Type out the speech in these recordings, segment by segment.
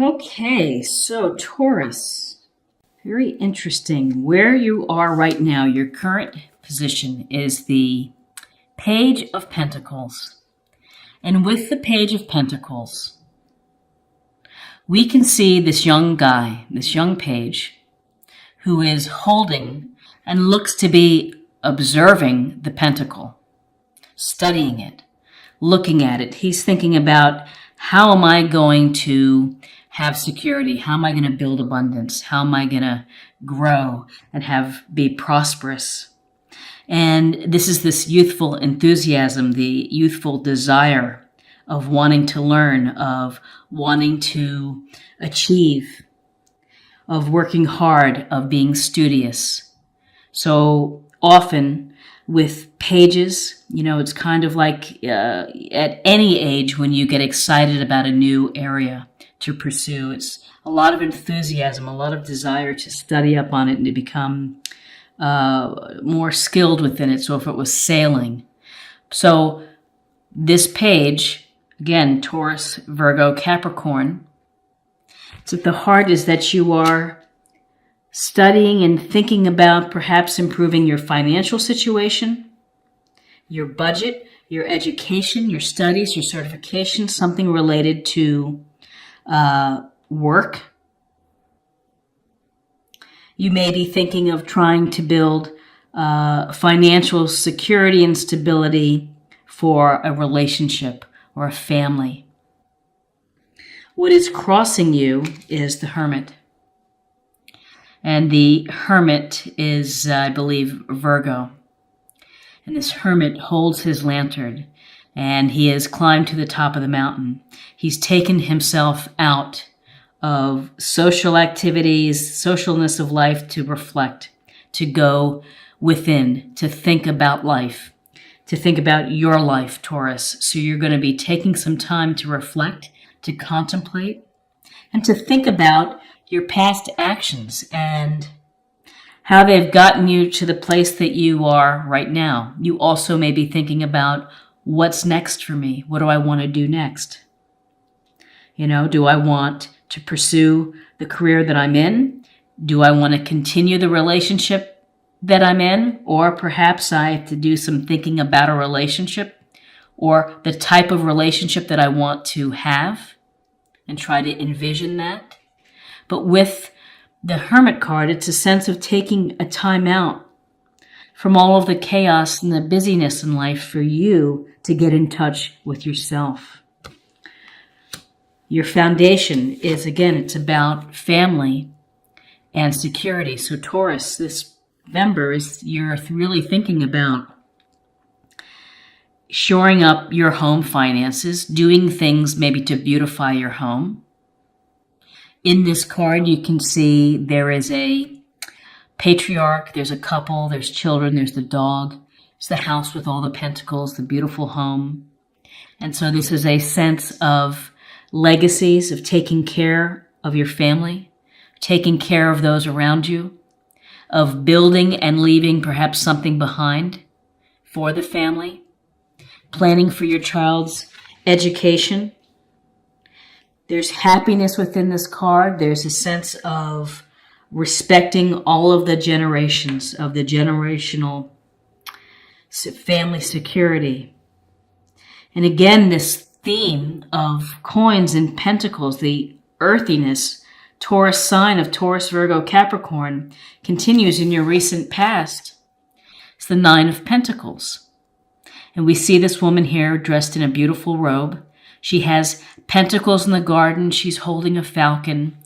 Okay, so Taurus, very interesting. Where you are right now, your current position is the Page of Pentacles. And with the Page of Pentacles, we can see this young guy, this young page, who is holding and looks to be observing the pentacle, studying it, looking at it. He's thinking about, how am I going to have security? How am I going to build abundance? How am I going to grow and be prosperous? And this is this youthful enthusiasm, the youthful desire of wanting to learn, of wanting to achieve, of working hard, of being studious. So often with pages, it's kind of like at any age when you get excited about a new area to pursue. It's a lot of enthusiasm, a lot of desire to study up on it and to become more skilled within it. So if it was sailing. So this page, again, Taurus, Virgo, Capricorn, so at the heart is that you are studying and thinking about perhaps improving your financial situation, your budget, your education, your studies, your certification, something related to work. You may be thinking of trying to build financial security and stability for a relationship or a family. What is crossing you is the Hermit. And the Hermit is, I believe, Virgo. And this Hermit holds his lantern, and he has climbed to the top of the mountain. He's taken himself out of social activities, socialness of life, to reflect, to go within, to think about life, to think about your life, Taurus. So you're going to be taking some time to reflect, to contemplate, and to think about your past actions and how they've gotten you to the place that you are right now. You also may be thinking about, what's next for me? What do I want to do next? Do I want to pursue the career that I'm in? Do I want to continue the relationship that I'm in? Or perhaps I have to do some thinking about a relationship or the type of relationship that I want to have and try to envision that. But with the Hermit card, it's a sense of taking a time out from all of the chaos and the busyness in life for you to get in touch with yourself. Your foundation is, again, it's about family and security. So Taurus, this November, you're really thinking about shoring up your home finances, doing things maybe to beautify your home. In this card, you can see there is a patriarch, there's a couple, there's children, there's the dog, it's the house with all the pentacles, the beautiful home. And so this is a sense of legacies, of taking care of your family, taking care of those around you, of building and leaving perhaps something behind for the family, planning for your child's education. There's happiness within this card. There's a sense of respecting all of the generations, of the generational family security. And again, this theme of coins and pentacles, the earthiness, Taurus sign of Taurus, Virgo, Capricorn, continues in your recent past. It's the Nine of Pentacles. And we see this woman here dressed in a beautiful robe. She has pentacles in the garden. She's holding a falcon.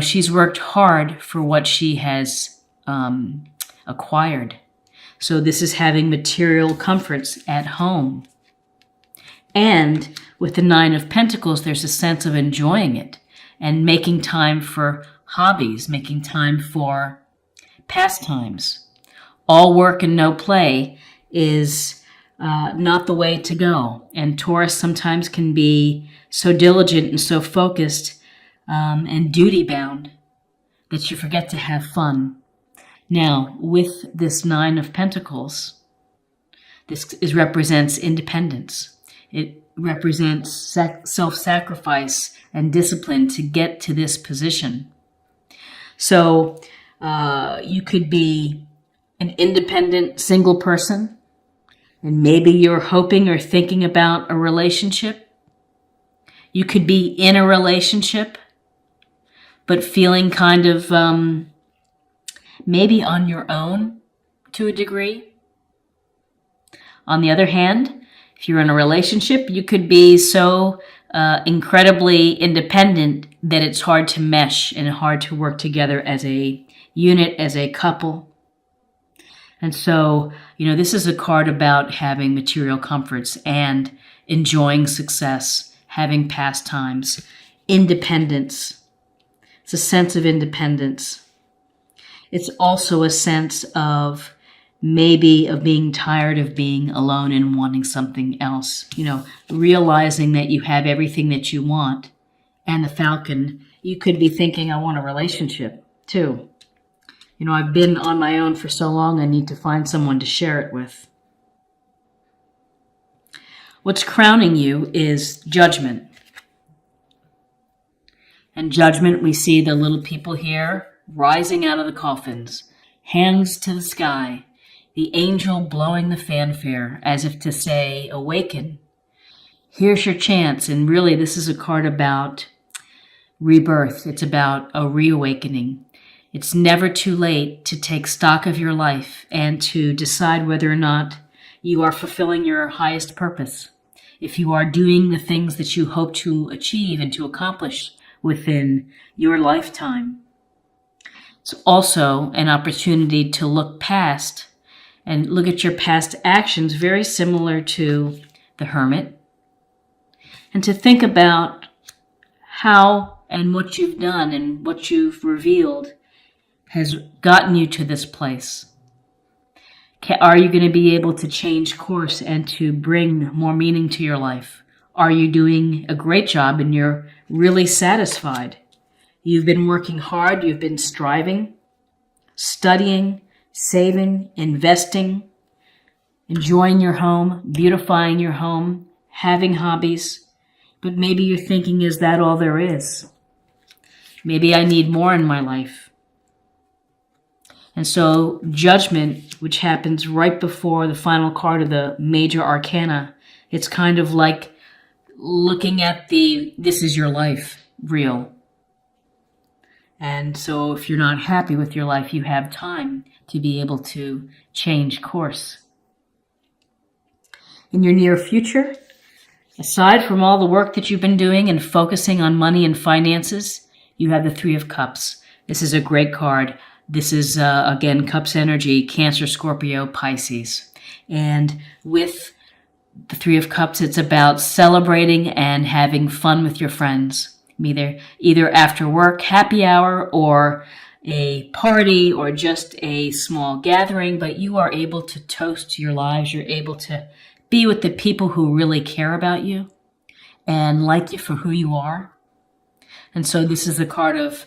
She's worked hard for what she has acquired. So this is having material comforts at home. And with the Nine of Pentacles, there's a sense of enjoying it and making time for hobbies, making time for pastimes. All work and no play is not the way to go. And Taurus sometimes can be so diligent and so focused and duty-bound that you forget to have fun. Now, with this Nine of Pentacles, represents independence. It represents self-sacrifice and discipline to get to this position. So you could be an independent single person, and maybe you're hoping or thinking about a relationship. You could be in a relationship, but feeling kind of maybe on your own to a degree. On the other hand, if you're in a relationship, you could be so incredibly independent that it's hard to mesh and hard to work together as a unit, as a couple. And so, this is a card about having material comforts and enjoying success, having pastimes, independence. It's a sense of independence. It's also a sense of maybe of being tired of being alone and wanting something else. Realizing that you have everything that you want. And the Falcon, you could be thinking, I want a relationship too. I've been on my own for so long, I need to find someone to share it with. What's crowning you is Judgment. And Judgment, we see the little people here rising out of the coffins, hands to the sky, the angel blowing the fanfare as if to say, awaken. Here's your chance. And really, this is a card about rebirth. It's about a reawakening. It's never too late to take stock of your life and to decide whether or not you are fulfilling your highest purpose. If you are doing the things that you hope to achieve and to accomplish within your lifetime. It's also an opportunity to look past and look at your past actions, very similar to the Hermit, and to think about how and what you've done and what you've revealed has gotten you to this place. Are you going to be able to change course and to bring more meaning to your life? Are you doing a great job and you're really satisfied? You've been working hard, you've been striving, studying, saving, investing, enjoying your home, beautifying your home, having hobbies. But maybe you're thinking, is that all there is? Maybe I need more in my life. And so Judgment, which happens right before the final card of the major arcana, it's kind of like looking at this is your life, real. And so if you're not happy with your life, you have time to be able to change course. In your near future, aside from all the work that you've been doing and focusing on money and finances, you have the Three of Cups. This is a great card. This is, again, Cups energy, Cancer, Scorpio, Pisces. And with the Three of Cups, it's about celebrating and having fun with your friends. Either after work, happy hour, or a party, or just a small gathering, but you are able to toast your lives. You're able to be with the people who really care about you and like you for who you are. And so this is a card of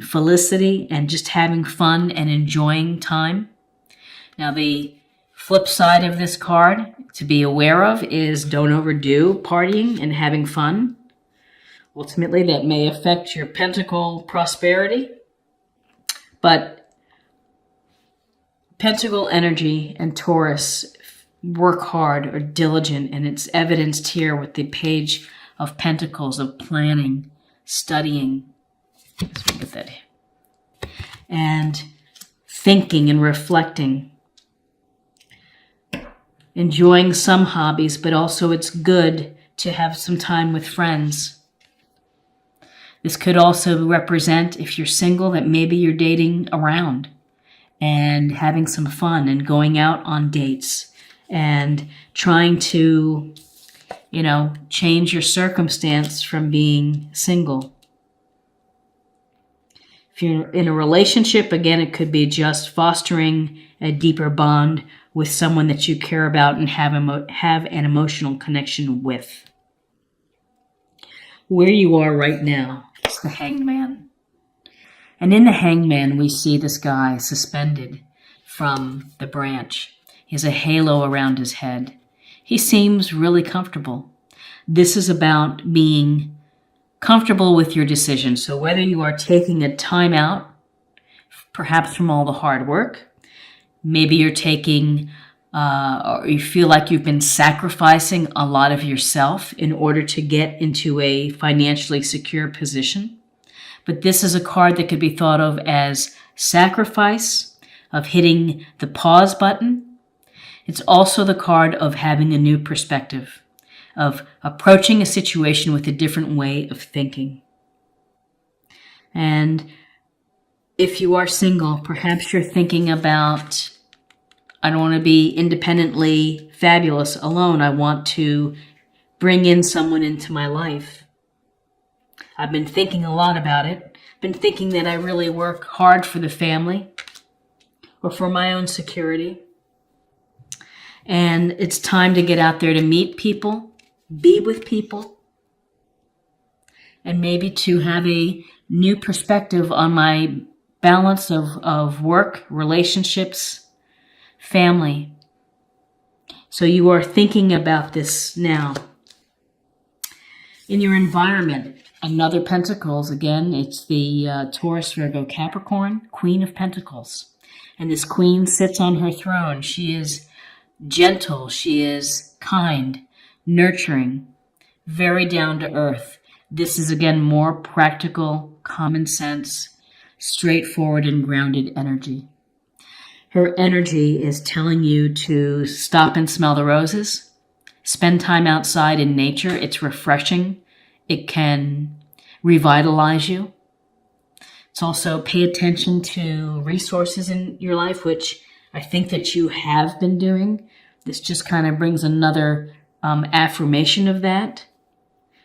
felicity and just having fun and enjoying time. Now, the flip side of this card to be aware of is don't overdo partying and having fun. Ultimately, that may affect your pentacle prosperity. But Pentacle energy and Taurus work hard, are diligent, and it's evidenced here with the Page of Pentacles of planning, studying, let's look at that, and thinking and reflecting, enjoying some hobbies, but also it's good to have some time with friends. This could also represent, if you're single, that maybe you're dating around and having some fun and going out on dates and trying to, change your circumstance from being single. If you're in a relationship, again, it could be just fostering a deeper bond with someone that you care about and have an emotional connection with. Where you are right now, it's the Hangman. And in the Hangman, we see this guy suspended from the branch. He has a halo around his head. He seems really comfortable. This is about being comfortable with your decision. So whether you are taking a time out, perhaps from all the hard work, maybe you're taking, or you feel like you've been sacrificing a lot of yourself in order to get into a financially secure position. But this is a card that could be thought of as sacrifice, of hitting the pause button. It's also the card of having a new perspective, of approaching a situation with a different way of thinking. And if you are single, perhaps you're thinking about, I don't want to be independently fabulous alone. I want to bring in someone into my life. I've been thinking a lot about it. Been thinking that I really work hard for the family or for my own security. And it's time to get out there to meet people, be with people, and maybe to have a new perspective on my balance of work, relationships, family. So you are thinking about this now. In your environment, another Pentacles, again, it's the Taurus, Virgo, Capricorn, Queen of Pentacles. And this queen sits on her throne. She is gentle. She is kind, nurturing, very down to earth. This is, again, more practical, common sense, straightforward and grounded energy. Her energy is telling you to stop and smell the roses, spend time outside in nature. It's refreshing. It can revitalize you. It's also pay attention to resources in your life, which I think that you have been doing. This just kind of brings another affirmation of that,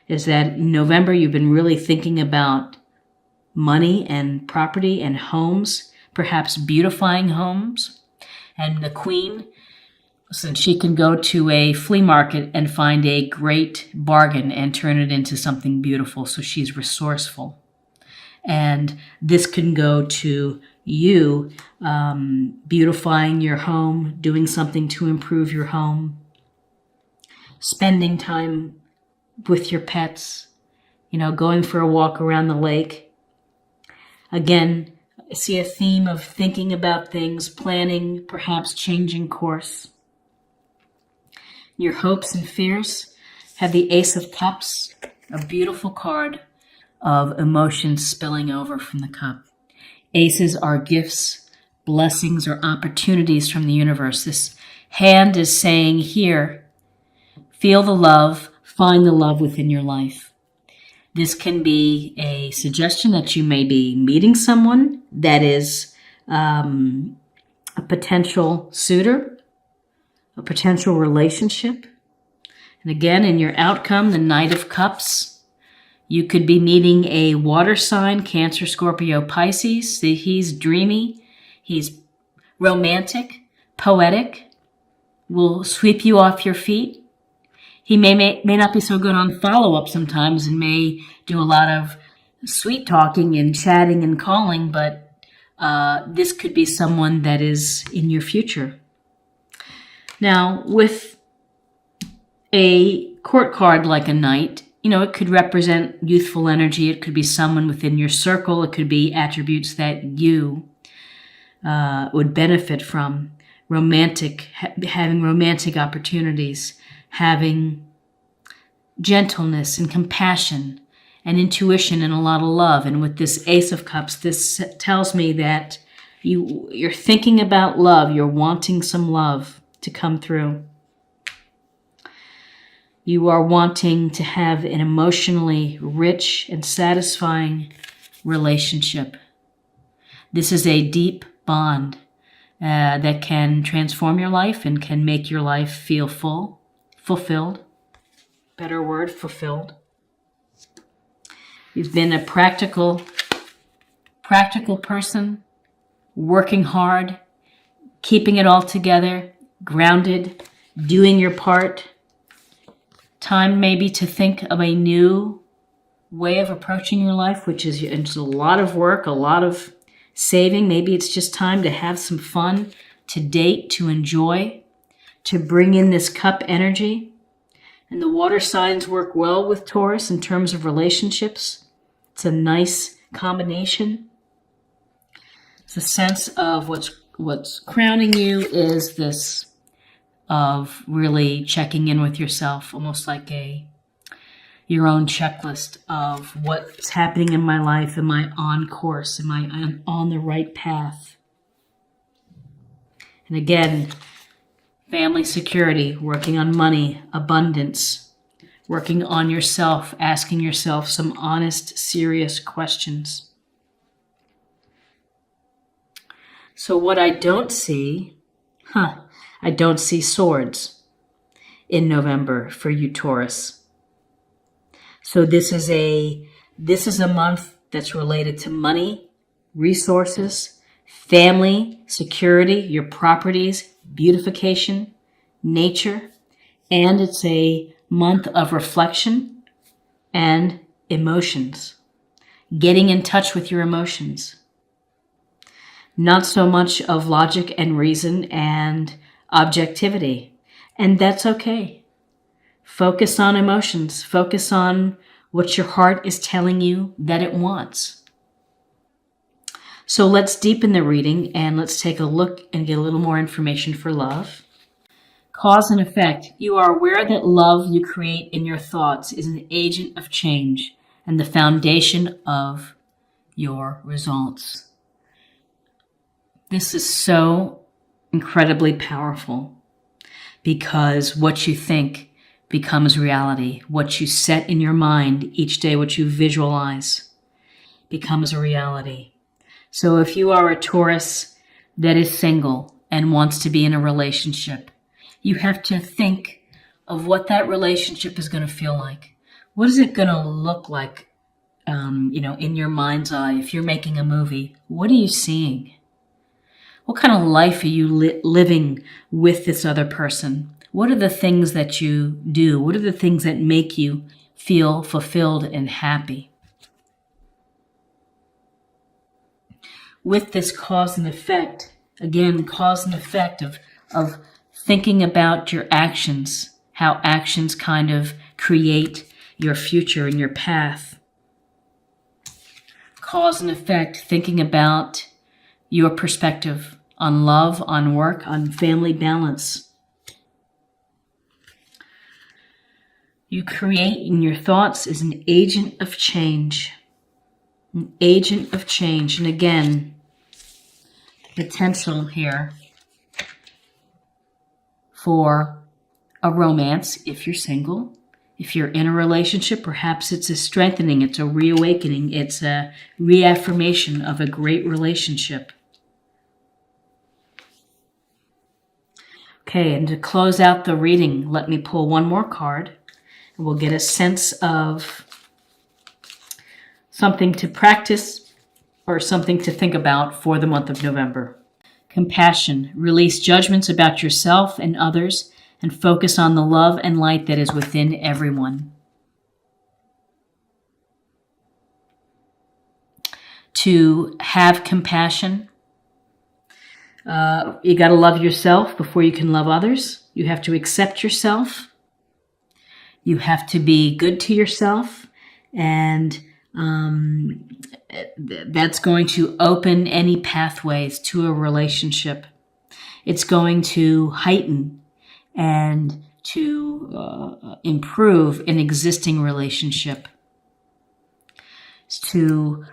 is that in November you've been really thinking about money and property and homes, perhaps beautifying homes. And the queen, listen, she can go to a flea market and find a great bargain and turn it into something beautiful. So she's resourceful. And this can go to you beautifying your home, doing something to improve your home, spending time with your pets, going for a walk around the lake. Again, I see a theme of thinking about things, planning, perhaps changing course. Your hopes and fears have the Ace of Cups, a beautiful card of emotions spilling over from the cup. Aces are gifts, blessings, or opportunities from the universe. This hand is saying, here, feel the love, find the love within your life. This can be a suggestion that you may be meeting someone that is a potential suitor, a potential relationship. And again, in your outcome, the Knight of Cups, you could be meeting a water sign, Cancer, Scorpio, Pisces. He's dreamy, he's romantic, poetic, will sweep you off your feet. He may not be so good on follow-up sometimes and may do a lot of sweet talking and chatting and calling, but this could be someone that is in your future. Now, with a court card like a knight, it could represent youthful energy. It could be someone within your circle. It could be attributes that you would benefit from. Having romantic opportunities, having gentleness and compassion and intuition and a lot of love. And with this Ace of Cups, this tells me that you're thinking about love. You're wanting some love to come through. You are wanting to have an emotionally rich and satisfying relationship. This is a deep bond that can transform your life and can make your life feel fulfilled. Better word, fulfilled. You've been a practical person, working hard, keeping it all together, grounded, doing your part. Time maybe to think of a new way of approaching your life, which is it's a lot of work, a lot of saving. Maybe it's just time to have some fun, to date, to enjoy, to bring in this cup energy. And the water signs work well with Taurus in terms of relationships. It's a nice combination. It's a sense of what's crowning you is this of really checking in with yourself, almost like your own checklist of what's happening in my life. Am I on course? Am I on the right path? And again, family security, working on money, abundance, working on yourself, asking yourself some honest, serious questions. So what I don't see, I don't see swords in November for you, Taurus. So this is a month that's related to money, resources, family, security, your properties, beautification, nature, and it's a month of reflection and emotions. Getting in touch with your emotions. Not so much of logic and reason and objectivity. And that's okay. Focus on emotions. Focus on what your heart is telling you that it wants. So let's deepen the reading and let's take a look and get a little more information for love. Cause and effect. You are aware that love you create in your thoughts is an agent of change and the foundation of your results. This is so incredibly powerful because what you think becomes reality. What you set in your mind each day, what you visualize, becomes a reality. So if you are a Taurus that is single and wants to be in a relationship, you have to think of what that relationship is going to feel like. What is it going to look like, in your mind's eye? If you're making a movie, what are you seeing? What kind of life are you living with this other person? What are the things that you do? What are the things that make you feel fulfilled and happy? With this cause and effect, again, cause and effect of thinking about your actions, how actions kind of create your future and your path. Cause and effect, thinking about your perspective on love, on work, on family balance. You create in your thoughts is an agent of change. An agent of change. And again, potential here for a romance if you're single. If you're in a relationship, perhaps it's a strengthening, it's a reawakening, it's a reaffirmation of a great relationship. Okay, and to close out the reading, let me pull one more card. And we'll get a sense of something to practice or something to think about for the month of November. Compassion. Release judgments about yourself and others and focus on the love and light that is within everyone. To have compassion, you got to love yourself before you can love others. You have to accept yourself. You have to be good to yourself, and that's going to open any pathways to a relationship. It's going to heighten and to improve an existing relationship. It's to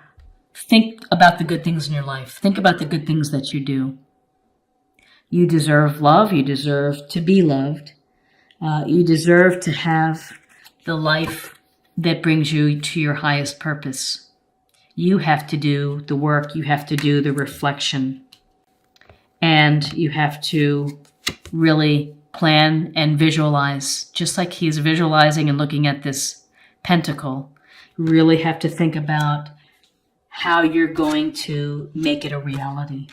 think about the good things in your life. Think about the good things that you do. You deserve love. You deserve to be loved. You deserve to have the life that brings you to your highest purpose. You have to do the work. You have to do the reflection. And you have to really plan and visualize, just like he's visualizing and looking at this pentacle. You really have to think about how you're going to make it a reality.